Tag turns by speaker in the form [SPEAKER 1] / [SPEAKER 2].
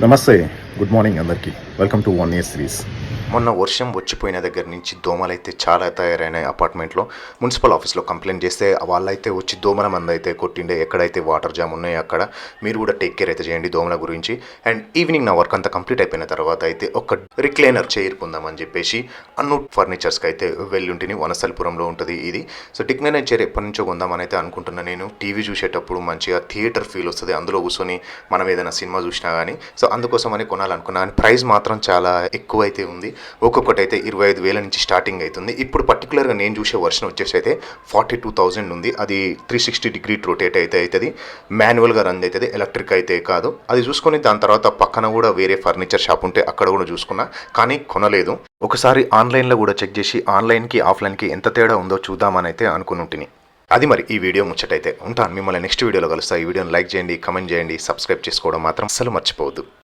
[SPEAKER 1] నమస్తే, good morning అందరికీ. Welcome to 1 year series.
[SPEAKER 2] మొన్న వర్షం వచ్చిపోయిన దగ్గర నుంచి దోమలైతే చాలా తయారైనాయి. అపార్ట్మెంట్లో మున్సిపల్ ఆఫీస్లో కంప్లైంట్ చేస్తే వాళ్ళైతే వచ్చి దోమల మంది అయితే కొట్టిండే. ఎక్కడైతే వాటర్ జామ్ ఉన్నాయో అక్కడ మీరు కూడా టేక్ కేర్ అయితే చేయండి దోమల గురించి. అండ్ ఈవినింగ్ నా వర్క్ అంతా కంప్లీట్ అయిపోయిన తర్వాత అయితే ఒక రిక్లైనర్ చైర్ కొందామని చెప్పేసి అన్ను ఫర్నిచర్స్కి అయితే వెళ్ళుంటిని. వనస్థలిపురంలో ఉంటుంది ఇది. సో రిక్లైనర్ చైర్ ఎప్పటి నుంచో కొందామని అయితే అనుకుంటున్నాను. నేను టీవీ చూసేటప్పుడు మంచిగా థియేటర్ ఫీల్ వస్తుంది, అందులో కూర్చొని మనం ఏదైనా సినిమా చూసినా కానీ. సో అందుకోసం అని కొనాలనుకున్నా కానీ ప్రైస్ మాత్రం చాలా ఎక్కువ అయితే ఉంది. ఒక్కొక్కటి అయితే 25,000 నుంచి స్టార్టింగ్ అవుతుంది. ఇప్పుడు పర్టికులర్గా నేను చూసే వర్షన్ వచ్చేసి అయితే 42,000 ఉంది. అది 360 డిగ్రీ రొటేట్ అయితే అవుతుంది, మాన్యువల్గా రన్ అవుతుంది, ఎలక్ట్రిక్ అయితే కాదు. అది చూసుకొని దాని తర్వాత పక్కన కూడా వేరే ఫర్నిచర్ షాప్ ఉంటే అక్కడ కూడా చూసుకున్నా కానీ కొనలేదు. ఒకసారి ఆన్లైన్లో కూడా చెక్ చేసి ఆన్లైన్కి ఆఫ్లైన్కి ఎంత తేడా ఉందో చూద్దామని అయితే అనుకుని ఉంటుంది. అది మరి ఈ వీడియో ముచ్చటైతే ఉంటాను. మిమ్మల్ని నెక్స్ట్ వీడియోలో కలుస్తా. ఈ వీడియోని లైక్ చేయండి, కమెంట్ చేయండి, సబ్స్క్రైబ్ చేసుకోవడం మాత్రం అస్సలు మర్చిపోవద్దు.